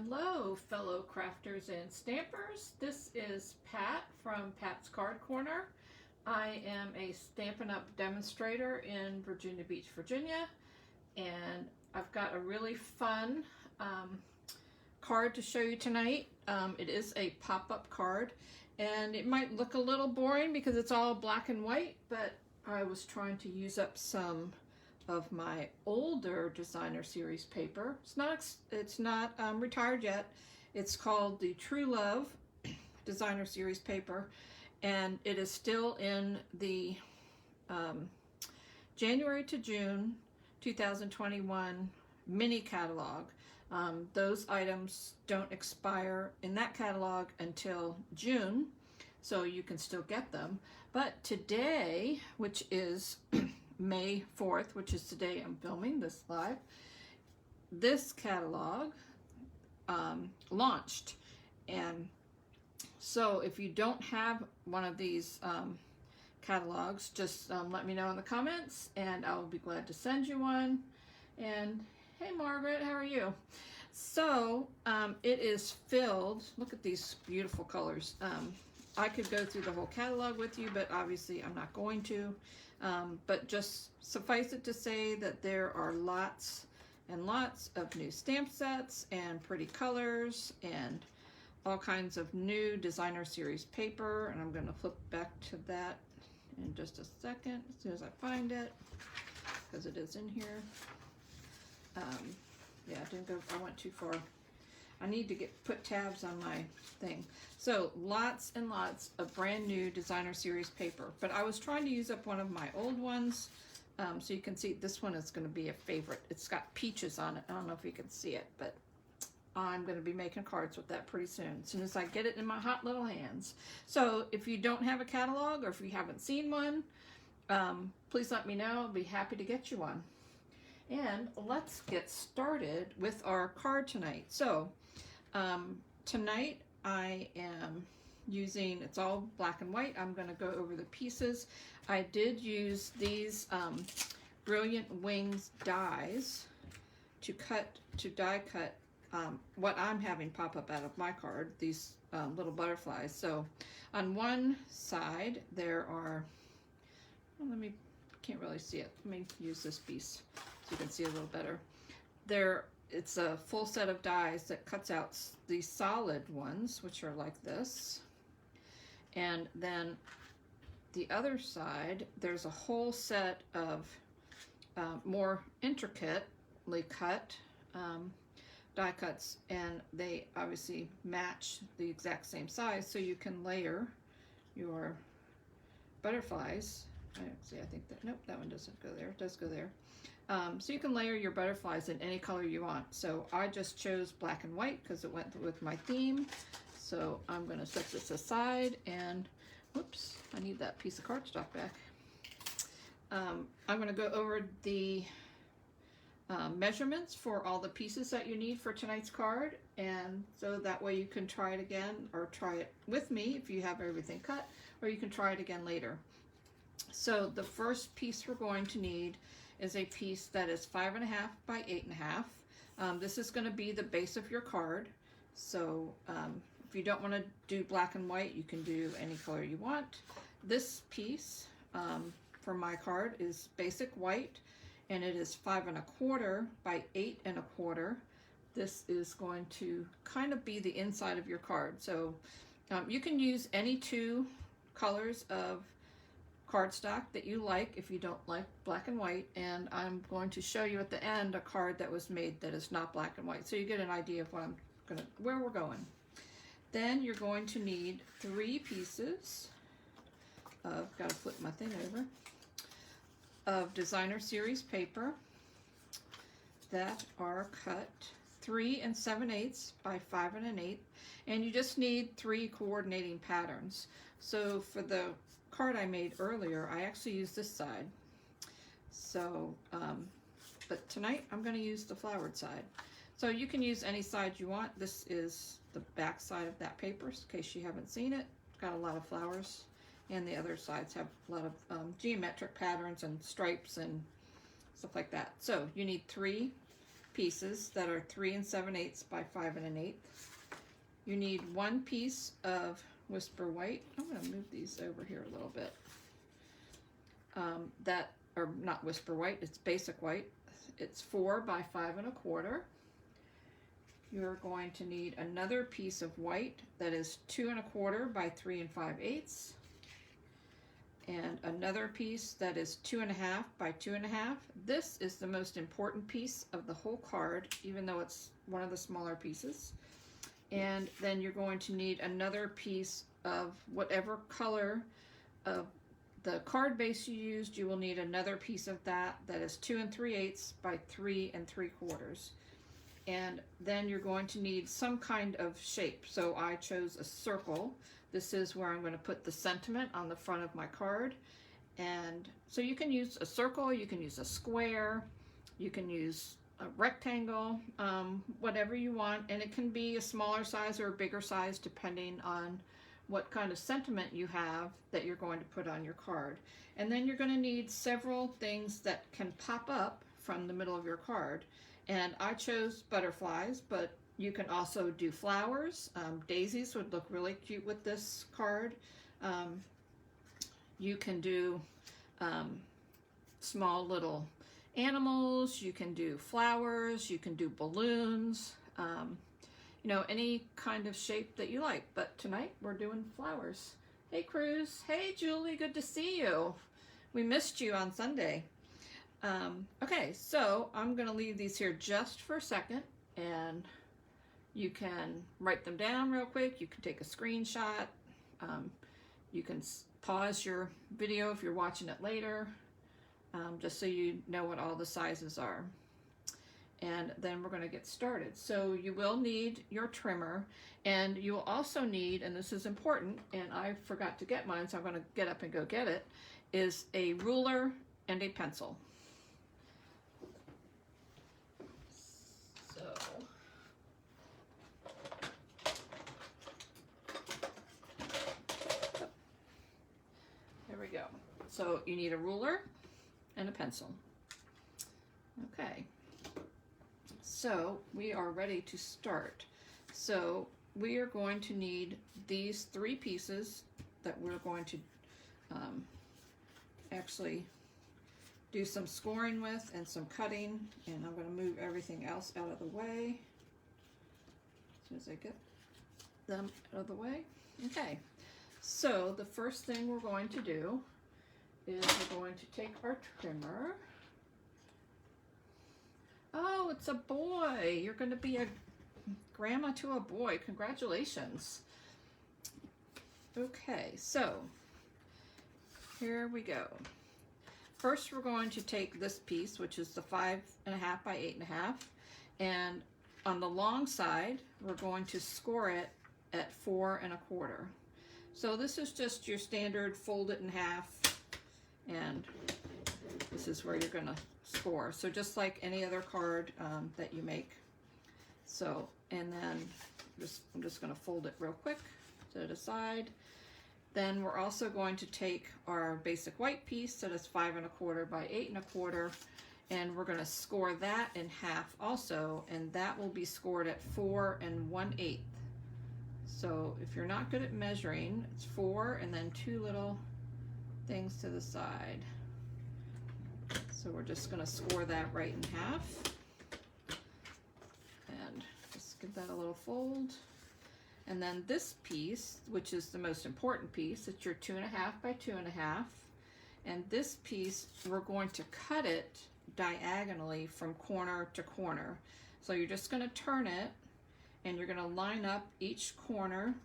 Hello, fellow crafters and stampers. This is Pat from Pat's Card Corner. I am a Stampin' Up! Demonstrator in Virginia Beach, Virginia, and I've got a really fun card to show you tonight. It is a pop-up card, and it might look a little boring because it's all black and white, but I was trying to use up some of my older designer series paper. It's not retired yet. It's called the True Love designer series paper, and it is still in the January to June 2021 mini catalog. Those items don't expire in that catalog until June, so you can still get them. But today, which is May 4th, which is today I'm filming this live, this catalog launched. And so if you don't have one of these catalogs, just let me know in the comments and I'll be glad to send you one. And hey Margaret, how are you? So it is filled, look at these beautiful colors. I could go through the whole catalog with you, but obviously I'm not going to. But just suffice it to say that there are lots and lots of new stamp sets and pretty colors and all kinds of new designer series paper. And I'm going to flip back to that in just a second as soon as I find it, because it is in here. Yeah, I went too far. I need to put tabs on my thing. So lots and lots of brand new designer series paper, but I was trying to use up one of my old ones. So you can see this one is going to be a favorite. It's got peaches on it. I don't know if you can see it, but I'm going to be making cards with that pretty soon, as soon as I get it in my hot little hands. So if you don't have a catalog or if you haven't seen one, please let me know. I'll be happy to get you one. And let's get started with our card tonight. So tonight I am using, it's all black and white. I'm going to go over the pieces. I did use these Brilliant Wings dies to die cut what I'm having pop up out of my card, these little butterflies. So on one side there are, well, can't really see it. Let me use this piece so you can see a little better. It's a full set of dies that cuts out the solid ones, which are like this. And then the other side, there's a whole set of more intricately cut die cuts, and they obviously match the exact same size, so you can layer your butterflies. Actually, I think that, nope, that one doesn't go there. It does go there. So you can layer your butterflies in any color you want. So I just chose black and white because it went with my theme. So I'm going to set this aside, and whoops, I need that piece of cardstock back. I'm going to go over the measurements for all the pieces that you need for tonight's card, and so that way you can try it again, or try it with me if you have everything cut, or you can try it again later. So the first piece we're going to need is a piece that is 5.5 by 8.5. This is going to be the base of your card. So if you don't want to do black and white, you can do any color you want. This piece for my card is basic white, and it is 5.25 by 8.25. This is going to kind of be the inside of your card. So you can use any two colors of cardstock that you like if you don't like black and white, and I'm going to show you at the end a card that was made that is not black and white, so you get an idea of where we're going. Then you're going to need 3 pieces of, gotta flip my thing over, of designer series paper that are cut 3 7/8 by 5 1/8, and you just need 3 coordinating patterns. So for the card I made earlier, I actually used this side. So, but tonight I'm going to use the flowered side. So you can use any side you want. This is the back side of that paper, in case you haven't seen it. It's got a lot of flowers, and the other sides have a lot of geometric patterns and stripes and stuff like that. So you need 3 pieces that are 3 7/8 by 5 1/8. You need 1 piece of Whisper White. I'm going to move these over here a little bit. That, or not Whisper White, it's Basic White. It's 4 by 5 1/4. You're going to need another piece of white that is 2 1/4 by 3 5/8. And another piece that is 2 1/2 by 2 1/2. This is the most important piece of the whole card, even though it's one of the smaller pieces. And then you're going to need another piece of whatever color of the card base you used. You will need another piece of that is 2 3/8 by 3 3/4. And then you're going to need some kind of shape. So I chose a circle. This is where I'm going to put the sentiment on the front of my card. And so you can use a circle, you can use a square, you can use a rectangle, whatever you want. And it can be a smaller size or a bigger size depending on what kind of sentiment you have that you're going to put on your card. And then you're going to need several things that can pop up from the middle of your card. And I chose butterflies, but you can also do flowers. Daisies would look really cute with this card. You can do small little animals. You can do flowers. You can do balloons. You know, any kind of shape that you like. But tonight we're doing flowers. Hey, Cruz. Hey, Julie. Good to see you. We missed you on Sunday. Okay, so I'm going to leave these here just for a second, and you can write them down real quick. You can take a screenshot. You can pause your video if you're watching it later, just so you know what all the sizes are. And then we're going to get started. So you will need your trimmer, and you will also need, and this is important, and I forgot to get mine, so I'm going to get up and go get it, is a ruler and a pencil. Go. So you need a ruler and a pencil. Okay, so we are ready to start. So we are going to need these 3 pieces that we're going to actually do some scoring with and some cutting, and I'm going to move everything else out of the way as soon as I get them out of the way. Okay. So the first thing we're going to do is we're going to take our trimmer. Oh, it's a boy. You're going to be a grandma to a boy. Congratulations. Okay, so here we go. First, we're going to take this piece, which is the 5 1/2 by 8 1/2, and on the long side, we're going to score it at 4 1/4. So this is just your standard fold it in half, and this is where you're going to score. So just like any other card that you make. So, and then I'm just going to fold it real quick, set it aside. Then we're also going to take our basic white piece that is 5 1/4 by 8 1/4, and we're going to score that in half also, and that will be scored at 4 1/8. So if you're not good at measuring, it's 4 and then 2 little things to the side. So we're just going to score that right in half. And just give that a little fold. And then this piece, which is the most important piece, it's your 2 1/2 by 2 1/2. And this piece, we're going to cut it diagonally from corner to corner. So you're just going to turn it, and you're going to line up each corner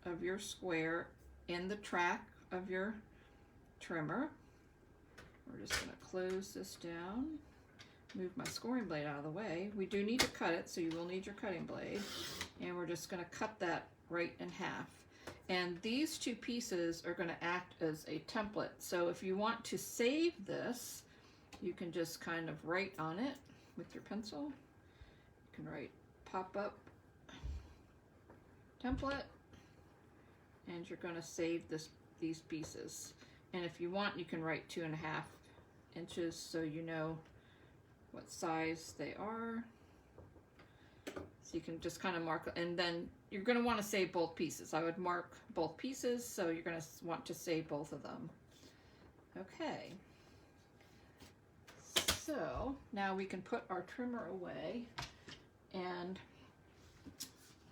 of your square in the track of your trimmer. We're just going to close this down, move my scoring blade out of the way. We do need to cut it, so you will need your cutting blade. And we're just going to cut that right in half. And these 2 pieces are going to act as a template. So if you want to save this, you can just kind of write on it with your pencil. You can write pop-up template, and you're going to save these pieces. And if you want, you can write 2 1/2 inches so you know what size they are. So you can just kind of mark, and then you're going to want to save both pieces. I would mark both pieces, so you're going to want to save both of them. Okay. So now we can put our trimmer away, and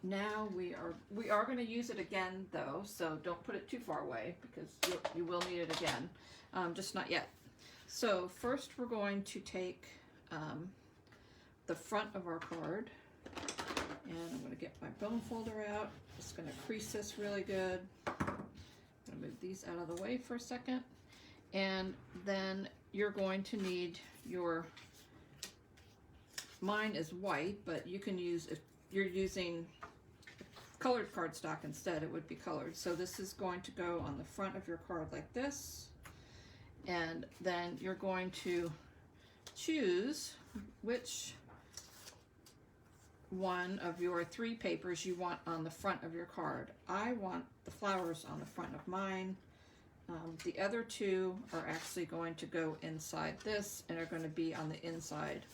now we are going to use it again though, so don't put it too far away because you will need it again, just not yet. So first we're going to take the front of our card, and I'm going to get my bone folder out. Just going to crease this really good. I'm going to move these out of the way for a second, and then you're going to need your, mine is white, but you can use, if you're using colored cardstock instead, it would be colored. So this is going to go on the front of your card like this, and then you're going to choose which one of your 3 papers you want on the front of your card. I want the flowers on the front of mine. The other 2 are actually going to go inside this and are going to be on the inside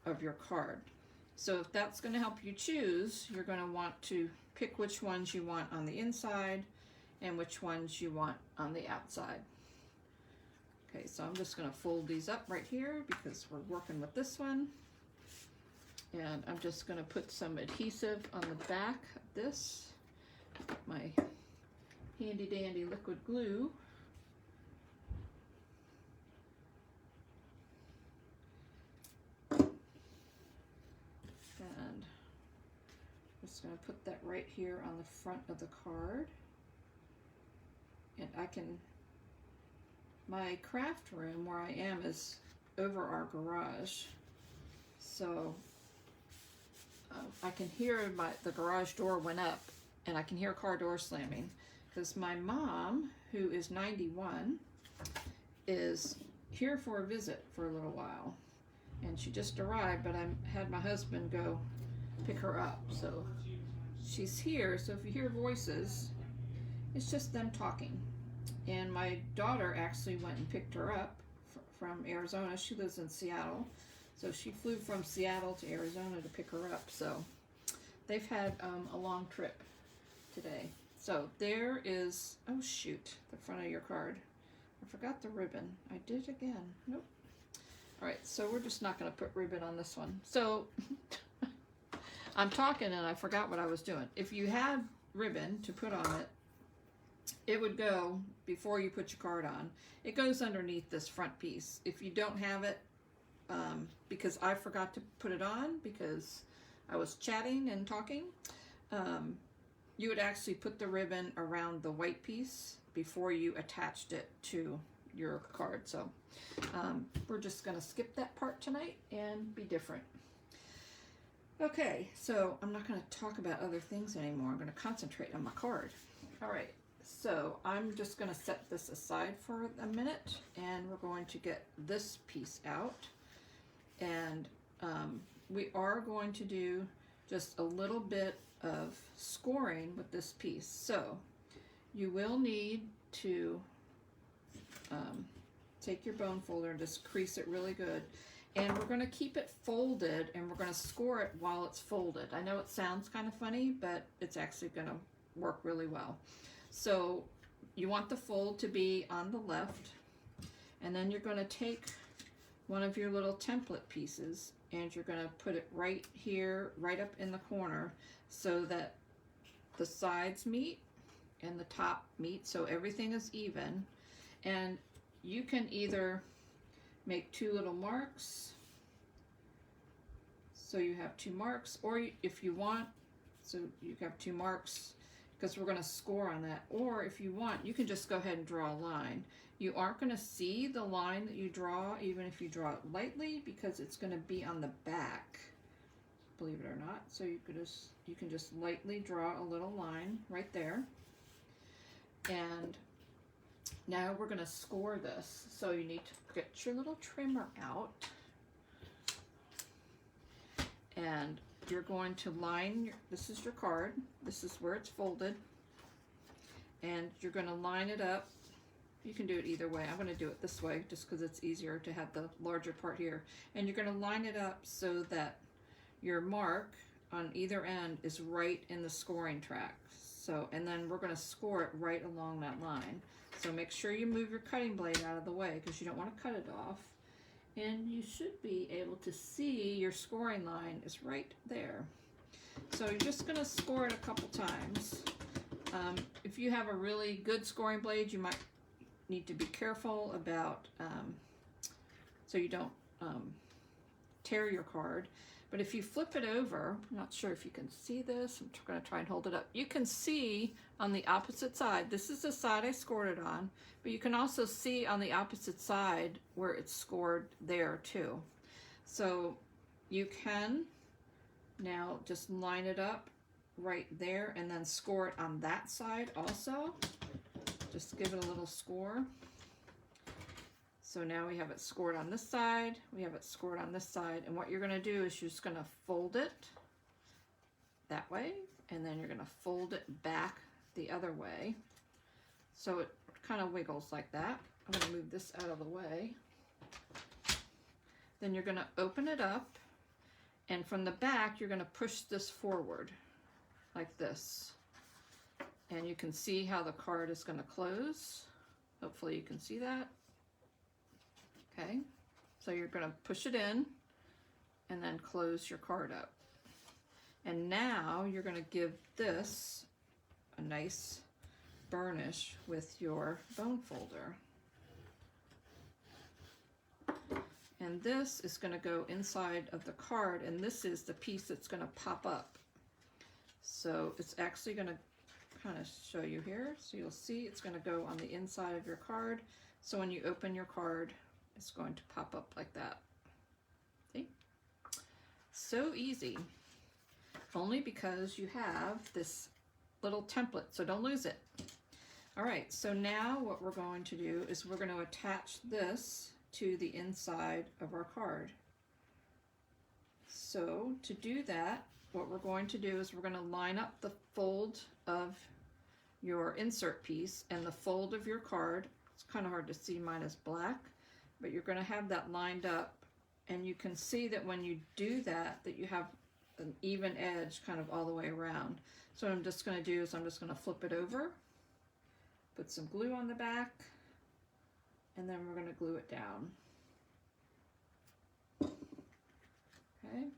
of your card. So if that's going to help you choose, you're going to want to pick which ones you want on the inside and which ones you want on the outside. Okay, so I'm just going to fold these up right here because we're working with this one. And I'm just going to put some adhesive on the back of this, my handy dandy liquid glue. And just going to put that right here on the front of the card. And I can, my craft room where I am is over our garage. So I can hear the garage door went up, and I can hear car door slamming because my mom, who is 91, is here for a visit for a little while, and she just arrived, but I had my husband go pick her up. So she's here, so if you hear voices, it's just them talking. And my daughter actually went and picked her up from Arizona. She lives in Seattle. So she flew from Seattle to Arizona to pick her up. So they've had a long trip today. So there is, oh shoot, the front of your card. I forgot the ribbon. I did again. Nope. All right, so we're just not going to put ribbon on this one. So I'm talking and I forgot what I was doing. If you had ribbon to put on it, it would go before you put your card on. It goes underneath this front piece. If you don't have it, because I forgot to put it on because I was chatting and talking, you would actually put the ribbon around the white piece before you attached it to your card. So we're just going to skip that part tonight and be different. Okay, so I'm not going to talk about other things anymore. I'm going to concentrate on my card. All right, so I'm just going to set this aside for a minute, and we're going to get this piece out. And we are going to do just a little bit of scoring with this piece. So you will need to take your bone folder and just crease it really good. And we're going to keep it folded, and we're going to score it while it's folded. I know it sounds kind of funny, but it's actually going to work really well. So you want the fold to be on the left, and then you're going to take one of your little template pieces and you're going to put it right here, right up in the corner, so that the sides meet and the top meet, so everything is even. And you can either make 2 little marks, so you have 2 marks, or if you want, so you have 2 marks because we're going to score on that, or if you want, you can just go ahead and draw a line. You aren't going to see the line that you draw, even if you draw it lightly, because it's going to be on the back, believe it or not. So you can just lightly draw a little line right there. And now we're going to score this. So you need to get your little trimmer out, and you're going to line this is your card. This is where it's folded, and you're going to line it up. You can do it either way. I'm going to do it this way just because it's easier to have the larger part here. And you're going to line it up so that your mark on either end is right in the scoring track. So, and then we're going to score it right along that line. So make sure you move your cutting blade out of the way because you don't want to cut it off. And you should be able to see your scoring line is right there. So you're just going to score it a couple times. If you have a really good scoring blade, you might need to be careful about so you don't tear your card. But if you flip it over, I'm not sure if you can see this, I'm going to try and hold it up. You can see on the opposite side, this is the side I scored it on, but you can also see on the opposite side where it's scored there too. So you can now just line it up right there and then score it on that side also. Just give it a little score. So now we have it scored on this side, we have it scored on this side, and what you're going to do is you're just going to fold it that way, and then you're going to fold it back the other way. So it kind of wiggles like that. I'm going to move this out of the way. Then you're going to open it up, and from the back you're going to push this forward like this. And you can see how the card is going to close. Hopefully you can see that. Okay, so you're going to push it in and then close your card up. And now you're going to give this a nice burnish with your bone folder. And this is going to go inside of the card, and this is the piece that's going to pop up. So it's actually going to kind of show you here. So you'll see it's going to go on the inside of your card. So when you open your card, it's going to pop up like that. See? So easy. Only because you have this little template, so don't lose it. All right, so now what we're going to do is we're going to attach this to the inside of our card. So to do that, what we're going to do is we're going to line up the fold of your insert piece and the fold of your card. It's kind of hard to see, mine is black, but you're going to have that lined up, and you can see that when you do that, that you have an even edge kind of all the way around. So what I'm just going to do is I'm just going to flip it over, put some glue on the back, and then we're going to glue it down. Okay,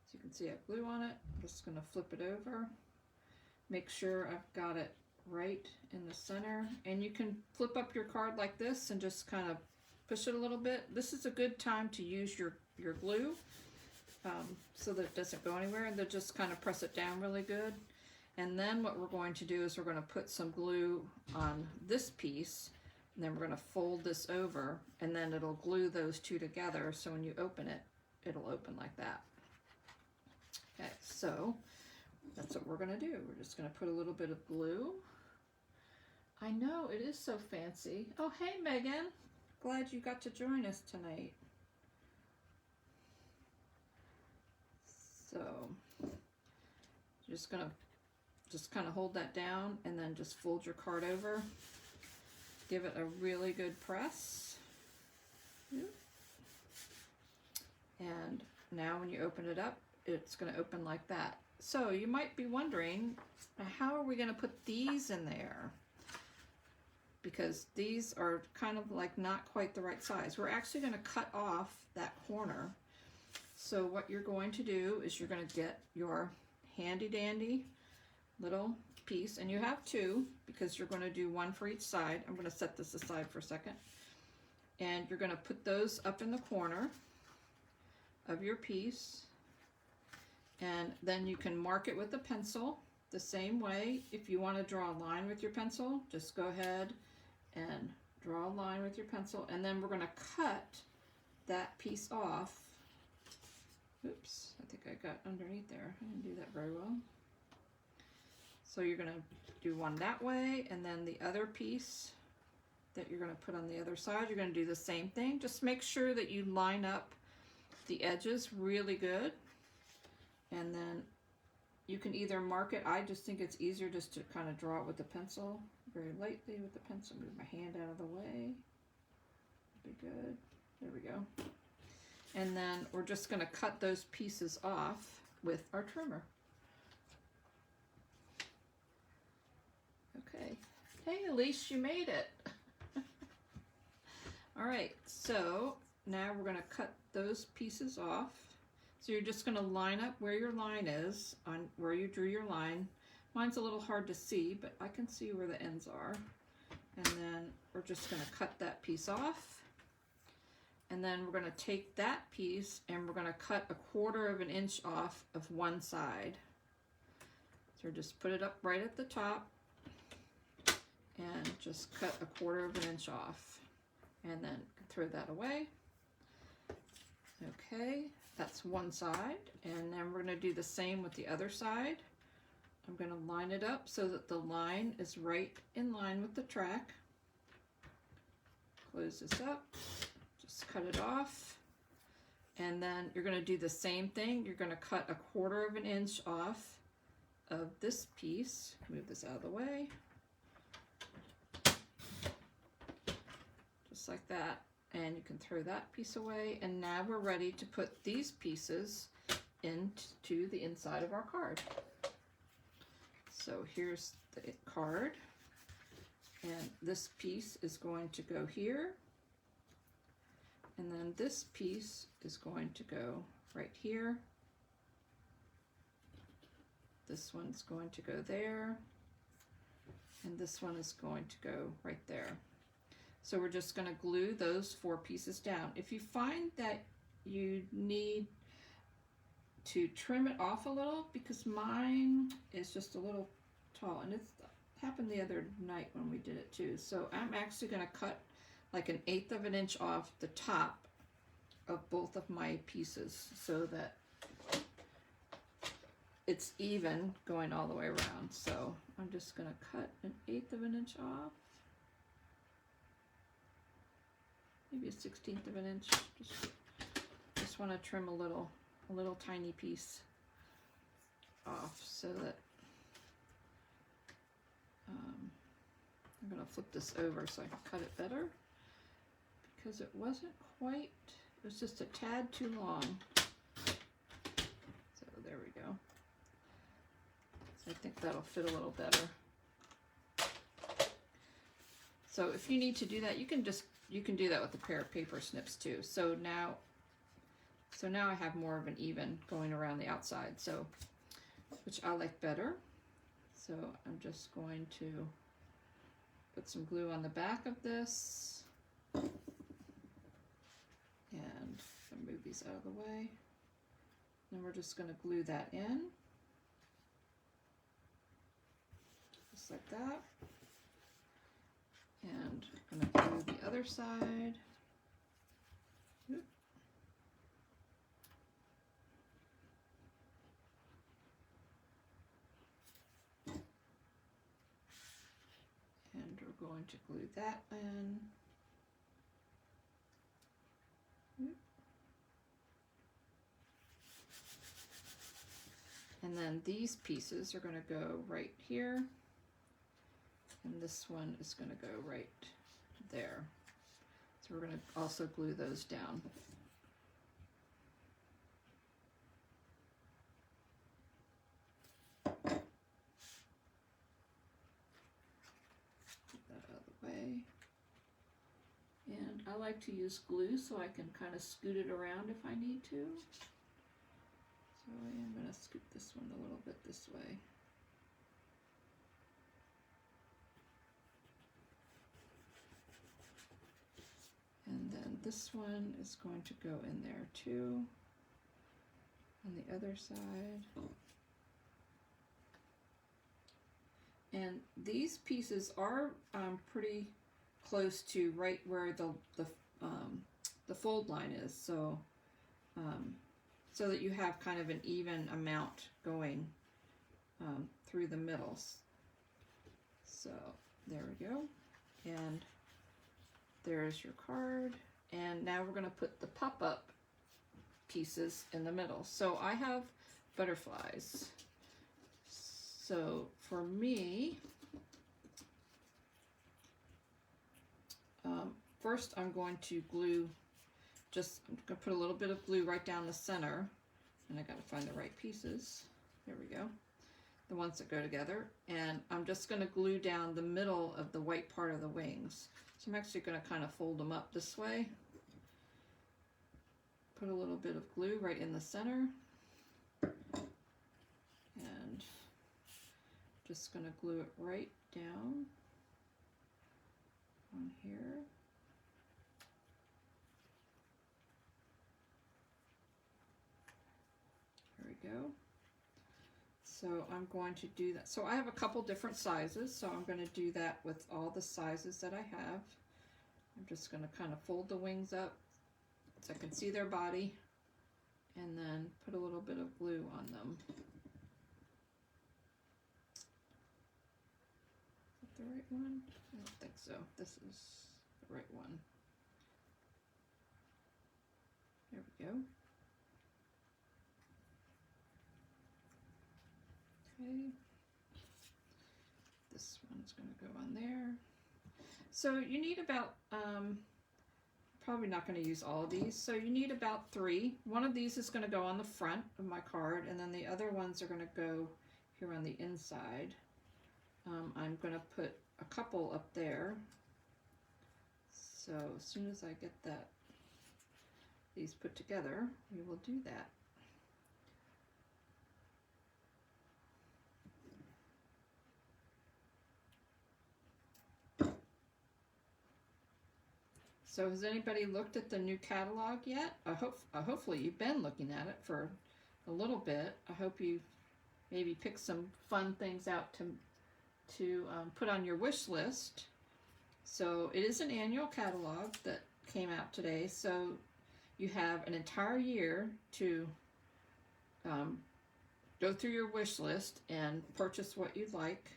so you can see I have glue on it. I'm just going to flip it over, make sure I've got it right in the center, and you can flip up your card like this and just kind of push it a little bit. This is a good time to use your glue so that it doesn't go anywhere, and then just kind of press it down really good. And then what we're going to do is we're going to put some glue on this piece, and then we're going to fold this over, and then it'll glue those two together, so when you open it, it'll open like that. Okay, so that's what we're going to do. We're just going to put a little bit of glue. I know, it is so fancy. Oh, hey, Megan. Glad you got to join us tonight. So, you're just going to just kind of hold that down and then just fold your card over. Give it a really good press. And now when you open it up, it's going to open like that. So you might be wondering, how are we going to put these in there? Because these are kind of like not quite the right size. We're actually going to cut off that corner. So what you're going to do is you're going to get your handy dandy little piece, and you have two because you're going to do one for each side. I'm going to set this aside for a second. And you're going to put those up in the corner of your piece, and then you can mark it with a pencil the same way. If you want to draw a line with your pencil, just go ahead and draw a line with your pencil, and then we're going to cut that piece off. Oops, I think I got underneath there. I didn't do that very well. So you're going to do one that way, and then the other piece that you're going to put on the other side, you're going to do the same thing. Just make sure that you line up the edges really good, and then you can either mark it. I just think it's easier just to kind of draw it with the pencil, very lightly with the pencil. Move my hand out of the way. Be good. There we go. And then we're just going to cut those pieces off with our trimmer. Okay. Hey, Elise, you made it. All right, so now we're going to cut those pieces off. So you're just going to line up where your line is, on where you drew your line. Mine's a little hard to see, but I can see where the ends are. And then we're just going to cut that piece off. And then we're going to take that piece and we're going to cut 1/4 inch off of one side. So just put it up right at the top and just cut 1/4 inch off. And then throw that away. Okay, that's one side. And then we're going to do the same with the other side. I'm going to line it up so that the line is right in line with the track. Close this up, just cut it off. And then you're going to do the same thing. You're going to cut 1/4 inch off of this piece. Move this out of the way. Just like that. And you can throw that piece away. And now we're ready to put these pieces into the inside of our card. So here's the card. And this piece is going to go here. And then this piece is going to go right here. This one's going to go there. And this one is going to go right there. So we're just going to glue those 4 pieces down. If you find that you need to trim it off a little, because mine is just a little tall, and it's happened the other night when we did it too. So I'm actually going to cut like 1/8 inch off the top of both of my pieces so that it's even going all the way around. So I'm just going to cut 1/8 inch off. Maybe 1/16 inch. Just want to trim a little tiny piece off so that I'm going to flip this over so I can cut it better, because it wasn't quite, it was just a tad too long. So there we go. So I think that'll fit a little better. So if you need to do that, you can do that with a pair of paper snips too. So now I have more of an even going around the outside, so which I like better. So I'm just going to put some glue on the back of this and move these out of the way. Then we're just going to glue that in, just like that. And I'm going to glue the other side. Oop. And we're going to glue that in. Oop. And then these pieces are going to go right here. And this one is going to go right there. So we're going to also glue those down. Get that out of the way. And I like to use glue so I can kind of scoot it around if I need to. So I am going to scoot this one a little bit this way. And then this one is going to go in there too, on the other side. And these pieces are pretty close to right where the fold line is, so so that you have kind of an even amount going through the middles. So there we go. And there's your card. And now we're going to put the pop-up pieces in the middle. So I have butterflies. So for me, first I'm going to glue, I'm going to put a little bit of glue right down the center and I gotta find the right pieces. There we go. The ones that go together. And I'm just gonna glue down the middle of the white part of the wings. So I'm actually gonna kind of fold them up this way. Put a little bit of glue right in the center. And just gonna glue it right down on here. There we go. So I'm going to do that. So I have a couple different sizes, so I'm going to do that with all the sizes that I have. I'm just going to kind of fold the wings up so I can see their body, and then put a little bit of glue on them. Is that the right one? I don't think so. This is the right one. There we go. Okay. This one's going to go on there. So you need about, probably not going to use all of these, so you need about 3. One of these is going to go on the front of my card, and then the other ones are going to go here on the inside. I'm going to put a couple up there. So as soon as I get these put together, we will do that. So has anybody looked at the new catalog yet? Hopefully you've been looking at it for a little bit. I hope you maybe pick some fun things out to put on your wish list. So it is an annual catalog that came out today. So you have an entire year to go through your wish list and purchase what you'd like.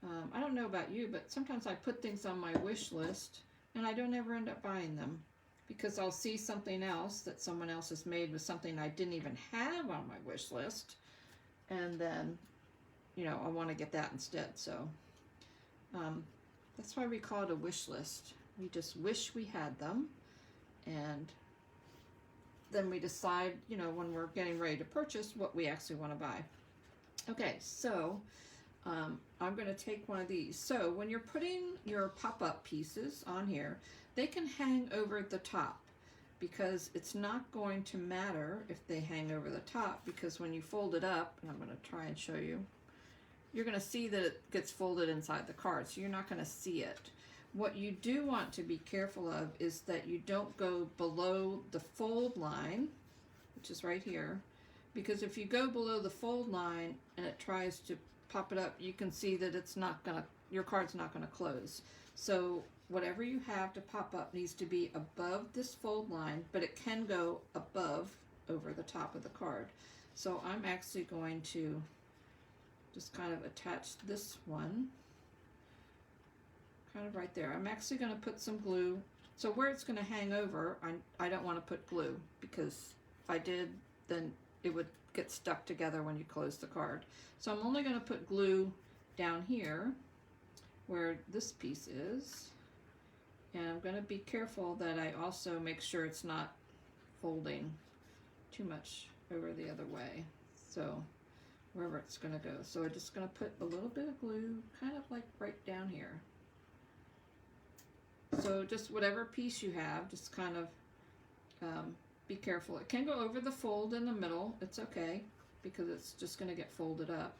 I don't know about you, but sometimes I put things on my wish list and I don't ever end up buying them because I'll see something else that someone else has made with something I didn't even have on my wish list, and then, you know, I want to get that instead. So that's why we call it a wish list. We just wish we had them, and then we decide, you know, when we're getting ready to purchase what we actually want to buy. Okay, so I'm going to take one of these. So when you're putting your pop-up pieces on here, they can hang over the top because it's not going to matter if they hang over the top, because when you fold it up, and I'm going to try and show you, you're going to see that it gets folded inside the card, so you're not going to see it. What you do want to be careful of is that you don't go below the fold line, which is right here, because if you go below the fold line and it tries to pop it up, you can see that it's not gonna, your card's not gonna close. So whatever you have to pop up needs to be above this fold line, but it can go above, over the top of the card. So I'm actually going to just kind of attach this one kind of right there. I'm actually going to put some glue. So where it's going to hang over, I don't want to put glue, because if I did, then it would get stuck together when you close the card. So I'm only going to put glue down here where this piece is, and I'm going to be careful that I also make sure it's not folding too much over the other way, so wherever it's going to go. So I'm just going to put a little bit of glue kind of like right down here. So just whatever piece you have, just kind of be careful. It can go over the fold in the middle. It's okay, because it's just going to get folded up.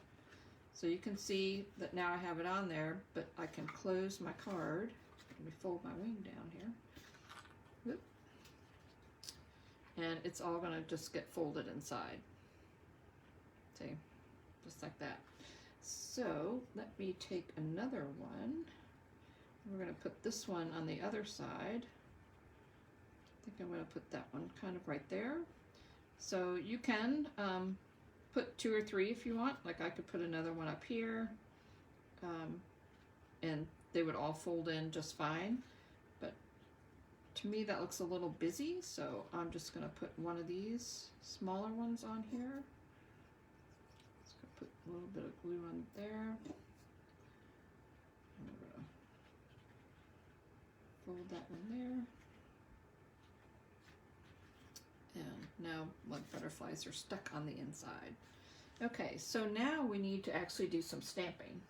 So you can see that now I have it on there, but I can close my card. Let me fold my wing down here. Whoop. And it's all going to just get folded inside. See, just like that. So let me take another one. We're going to put this one on the other side. I think I'm going to put that one kind of right there. So you can put 2 or 3 if you want. Like I could put another one up here, and they would all fold in just fine. But to me that looks a little busy, so I'm just going to put one of these smaller ones on here. Just going to put a little bit of glue on there. I'm going to fold that one there. And now now like butterflies are stuck on the inside. Okay, so now we need to actually do some stamping.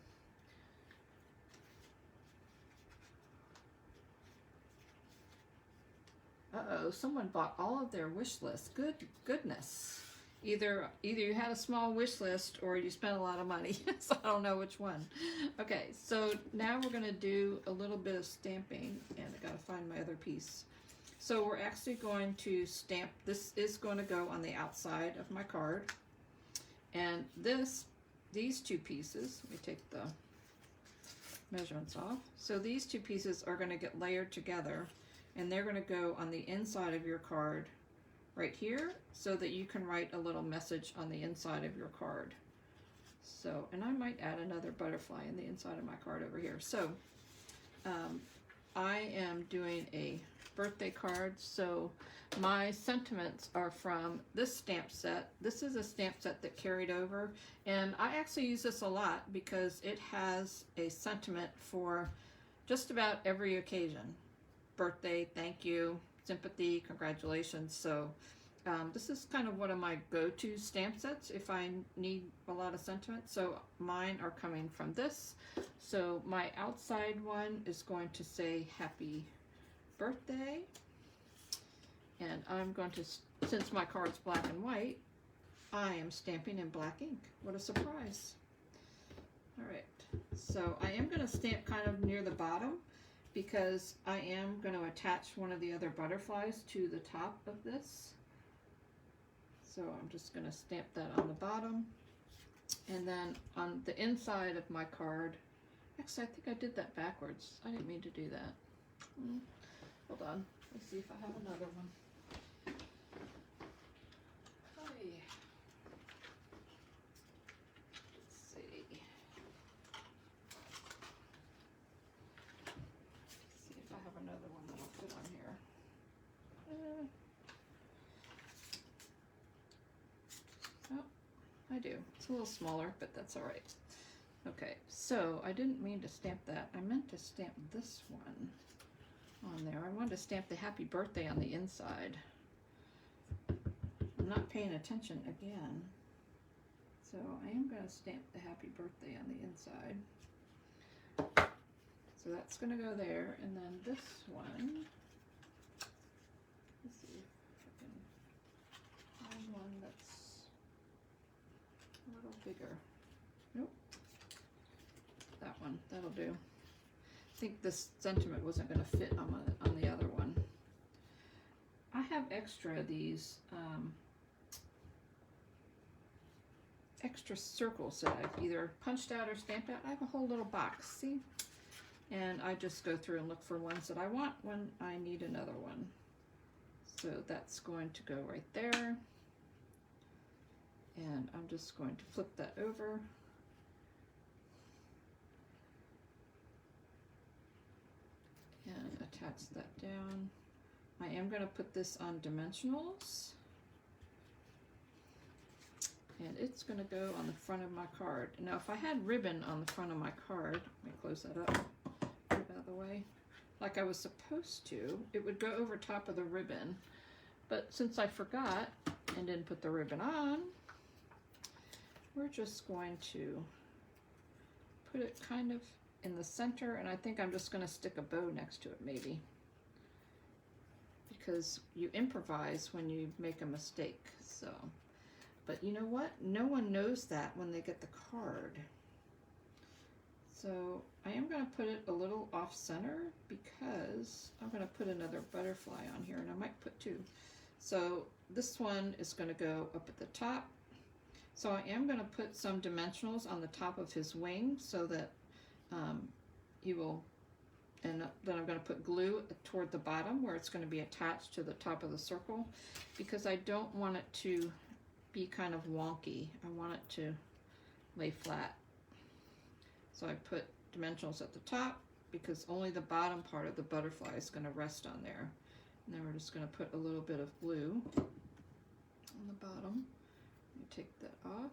Uh-oh, someone bought all of their wish list. Goodness. Either you had a small wish list or you spent a lot of money. So I don't know which one. Okay, so now we're going to do a little bit of stamping, and I got to find my other piece. So we're actually going to stamp. This is going to go on the outside of my card. And these two pieces, let me take the measurements off. So these two pieces are going to get layered together, and they're going to go on the inside of your card right here, so that you can write a little message on the inside of your card. So, and I might add another butterfly in the inside of my card over here. So I am doing a birthday card, so my sentiments are from this stamp set. This is a stamp set that carried over, and I actually use this a lot because it has a sentiment for just about every occasion. Birthday, thank you, sympathy, congratulations. So this is kind of one of my go-to stamp sets if I need a lot of sentiment. So mine are coming from this. So my outside one is going to say happy birthday, and I'm going to, since my card's black and white, I am stamping in black ink. What a surprise. All right, so I am going to stamp kind of near the bottom because I am going to attach one of the other butterflies to the top of this. So I'm just going to stamp that on the bottom. And then on the inside of my card, actually I think I did that backwards. I didn't mean to do that. Hold on, let's see if I have another one. Let's see. If I have another one that I'll put on here. Oh, I do. It's a little smaller, but that's all right. Okay, so I didn't mean to stamp that. I meant to stamp this one on there. I wanted to stamp the happy birthday on the inside. I'm not paying attention again. So I am going to stamp the happy birthday on the inside. So that's going to go there, and then this one, let's see if I can find one that's a little bigger. Nope. That one, that'll do. I think this sentiment wasn't going to fit on the other one. I have extra of these extra circles that I've either punched out or stamped out. I have a whole little box, see? And I just go through and look for ones that I want when I need another one. So that's going to go right there. And I'm just going to flip that over. And attach that down. I am going to put this on dimensionals. And it's going to go on the front of my card. Now if I had ribbon on the front of my card, let me close that up, get it out of the way, like I was supposed to, it would go over top of the ribbon. But since I forgot and didn't put the ribbon on, we're just going to put it kind of in the center, and I think I'm just going to stick a bow next to it maybe. Because you improvise when you make a mistake, so. But you know what? No one knows that when they get the card. So I am going to put it a little off center because I'm going to put another butterfly on here, and I might put two. So this one is going to go up at the top. So I am going to put some dimensionals on the top of his wing so that he will, and then I'm going to put glue toward the bottom where it's going to be attached to the top of the circle, because I don't want it to be kind of wonky. I want it to lay flat. So I put dimensionals at the top because only the bottom part of the butterfly is going to rest on there. And then we're just going to put a little bit of glue on the bottom. Let me take that off.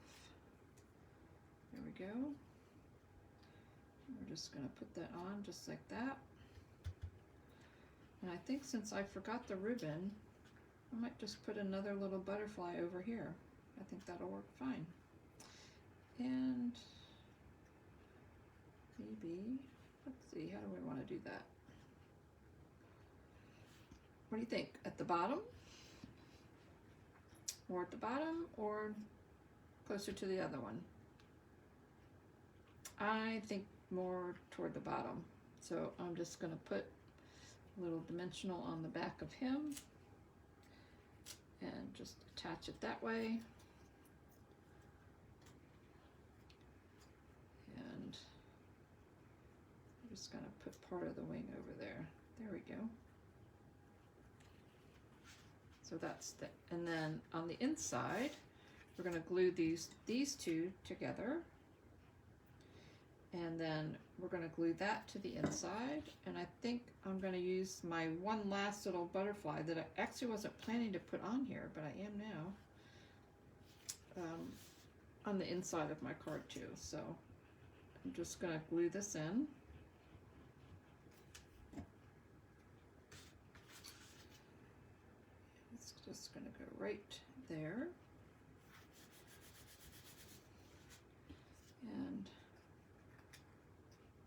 There we go. We're just going to put that on just like that. And I think since I forgot the ribbon, I might just put another little butterfly over here. I think that'll work fine. And maybe, let's see, how do we want to do that? What do you think? At the bottom? Or at the bottom, or closer to the other one? I think more toward the bottom. So I'm just going to put a little dimensional on the back of him and just attach it that way. And I'm just going to put part of the wing over there. There we go. So that's the, and then on the inside, we're going to glue these two together. And then we're going to glue that to the inside. And I think I'm going to use my one last little butterfly that I actually wasn't planning to put on here, but I am now, on the inside of my card too. So I'm just going to glue this in. It's just going to go right there. And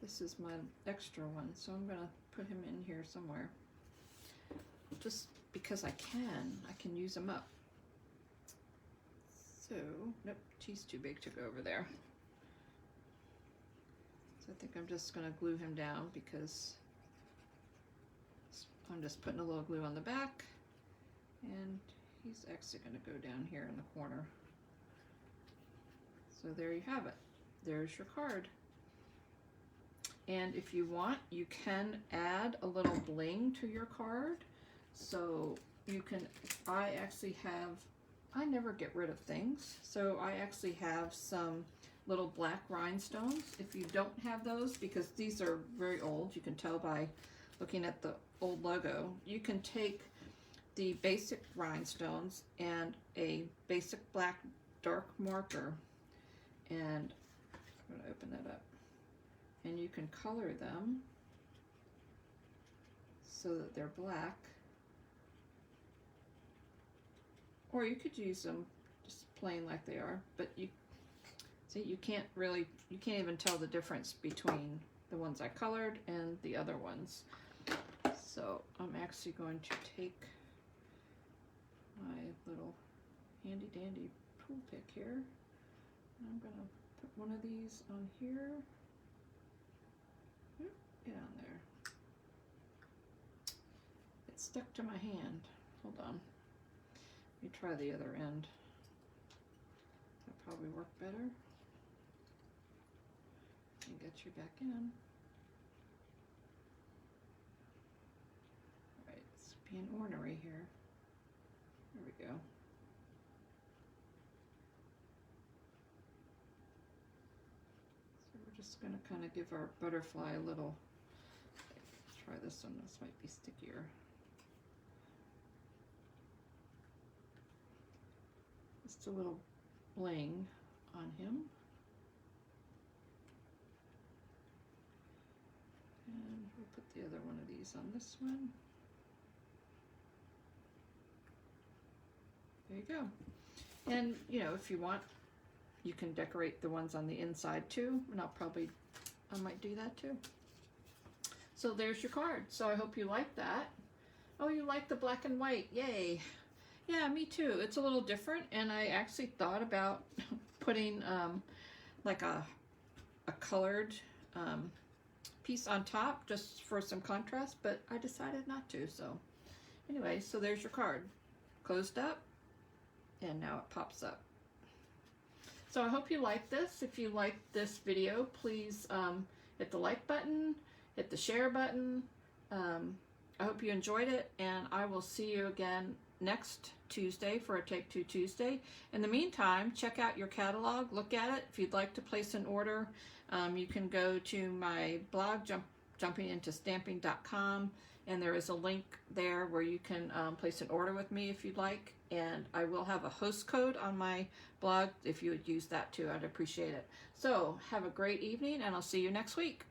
this is my extra one, so I'm going to put him in here somewhere. Just because I can use him up. So, nope, she's too big to go over there. So I think I'm just going to glue him down because I'm just putting a little glue on the back, and he's actually going to go down here in the corner. So there you have it. There's your card. And if you want, you can add a little bling to your card. So you can, I never get rid of things. So I actually have some little black rhinestones. If you don't have those, because these are very old, you can tell by looking at the old logo, you can take the basic rhinestones and a basic black dark marker, and I'm going to open that up. And you can color them so that they're black. Or you could use them just plain like they are, but you see, you can't even tell the difference between the ones I colored and the other ones. So I'm actually going to take my little handy dandy tool pick here, and I'm going to put one of these on here. Get on there. It's stuck to my hand. Hold on. Let me try the other end. That'll probably work better. And get you back in. Alright, it's being ornery here. There we go. So we're just going to kind of give our butterfly a little. Try this one, this might be stickier. Just a little bling on him. And we'll put the other one of these on this one. There you go. And you know, if you want, you can decorate the ones on the inside too, and I might do that too. So there's your card. So I hope you like that. Oh, you like the black and white. Yay. Yeah, me too. It's a little different, and I actually thought about putting like a colored piece on top just for some contrast, but I decided not to. So anyway, so there's your card. Closed up, and now it pops up. So I hope you like this. If you like this video, please hit the like button, hit the share button. I hope you enjoyed it, and I will see you again next Tuesday for a Take Two Tuesday. In the meantime, check out your catalog, look at it. If you'd like to place an order, you can go to my blog, jumpingintostamping.com, and there is a link there where you can place an order with me if you'd like, and I will have a host code on my blog. If you would use that too, I'd appreciate it. So have a great evening, and I'll see you next week.